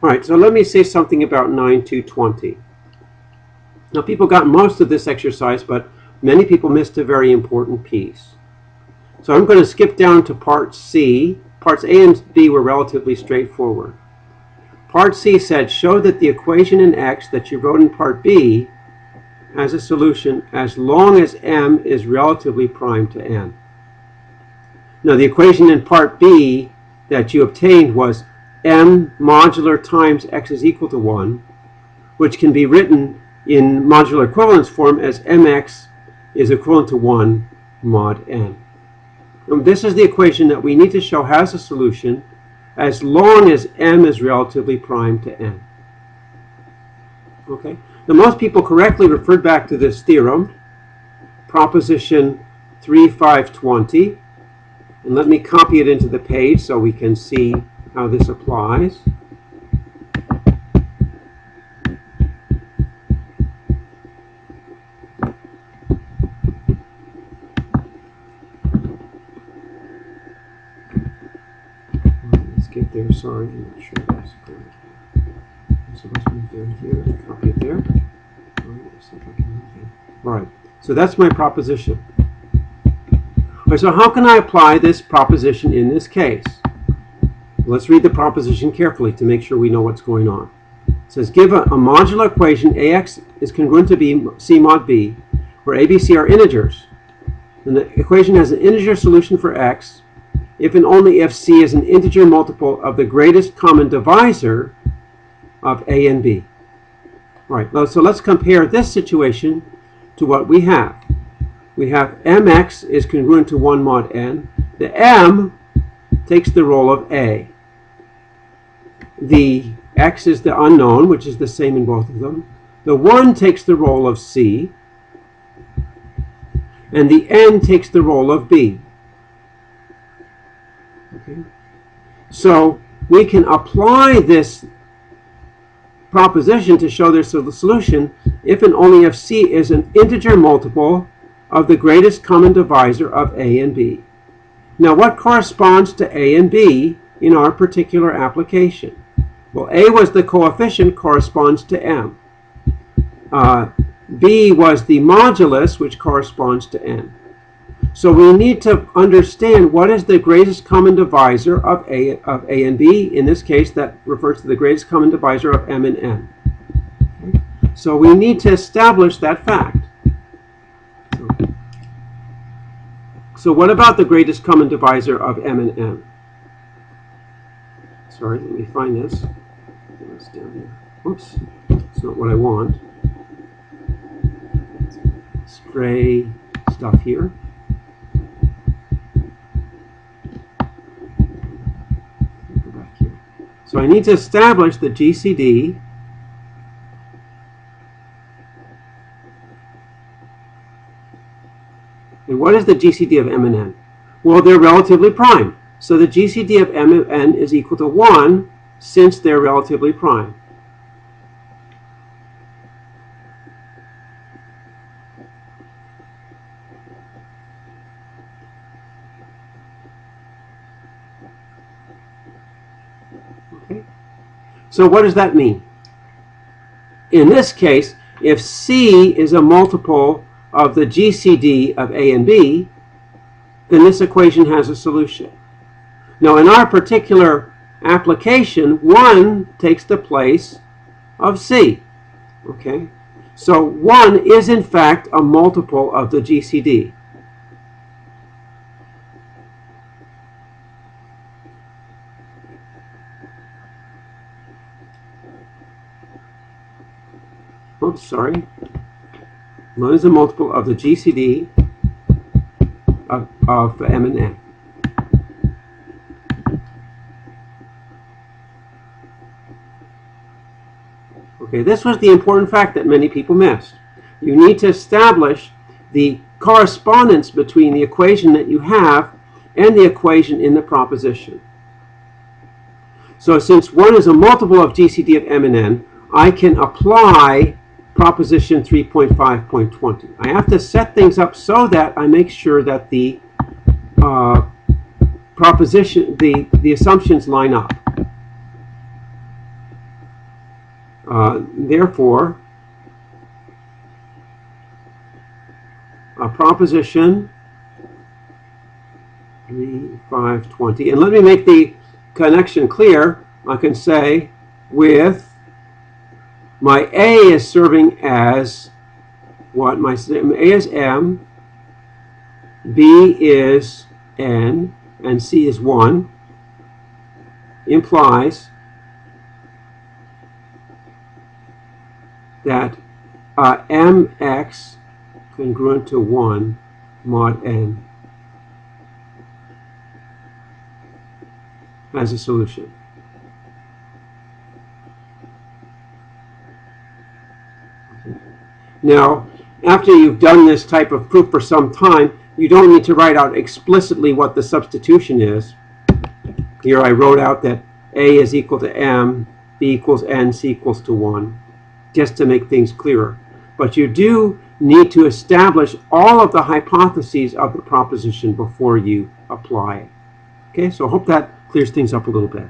All right, so let me say something about 9 to 20. Now, people got most of this exercise, but many people missed a very important piece. So I'm going to skip down to part C. Parts A and B were relatively straightforward. Part C said, show that the equation in X that you wrote in part B has a solution as long as M is relatively prime to N. Now, the equation in part B that you obtained was M modular times X is equal to 1, which can be written in modular equivalence form as mx is equivalent to 1 mod n. And this is the equation that we need to show has a solution as long as m is relatively prime to n. Okay? Now, most people correctly referred back to this theorem, proposition 3,520. And let me copy it into the page so we can see how this applies. Let's get there. Sorry, I'm not sure that's correct. I'm supposed to move down here. Copy it there. All right. So that's my proposition. All right, so how can I apply this proposition in this case? Let's read the proposition carefully to make sure we know what's going on. It says, give a modular equation AX is congruent to B, C mod B, where A, B, C are integers. And the equation has an integer solution for X if and only if C is an integer multiple of the greatest common divisor of A and B. All right, so let's compare this situation to what we have. We have mx is congruent to 1 mod n. The m takes the role of A. The x is the unknown, which is the same in both of them. The 1 takes the role of C. And the n takes the role of B. Okay. So we can apply this proposition to show there's a solution if and only if C is an integer multiple of the greatest common divisor of A and B. Now, what corresponds to A and B in our particular application? Well, A was the coefficient, corresponds to M. B was the modulus, which corresponds to N. So we need to understand what is the greatest common divisor of A and B. In this case, that refers to the greatest common divisor of M and N. Okay? So we need to establish that fact. So what about the greatest common divisor of M and N? Sorry, let me find this. It's down here. Oops, it's not what I want. Stray stuff here. Go back here. So I need to establish the GCD And what is the GCD of M and N? Well, they're relatively prime. So the GCD of M and N is equal to 1 since they're relatively prime. Okay. So what does that mean? In this case, if C is a multiple of the GCD of A and B, then this equation has a solution. Now, in our particular application, 1 takes the place of C. Okay? So 1 is, in fact, a multiple of the GCD. Oops, sorry. 1 is a multiple of the GCD of M and N. Okay, this was the important fact that many people missed. You need to establish the correspondence between the equation that you have and the equation in the proposition. So since 1 is a multiple of GCD of M and N, I can apply proposition 3.5.20. I have to set things up so that I make sure that the proposition, the assumptions line up. Therefore, a proposition 3, 5, 20. And let me make the connection clear. I can say with my A is serving as what? My A is M, B is N, and C is 1, implies that mx congruent to 1 mod n has a solution. Now, after you've done this type of proof for some time, you don't need to write out explicitly what the substitution is. Here I wrote out that A is equal to M, B equals N, C equals to 1, just to make things clearer. But you do need to establish all of the hypotheses of the proposition before you apply it. Okay, so I hope that clears things up a little bit.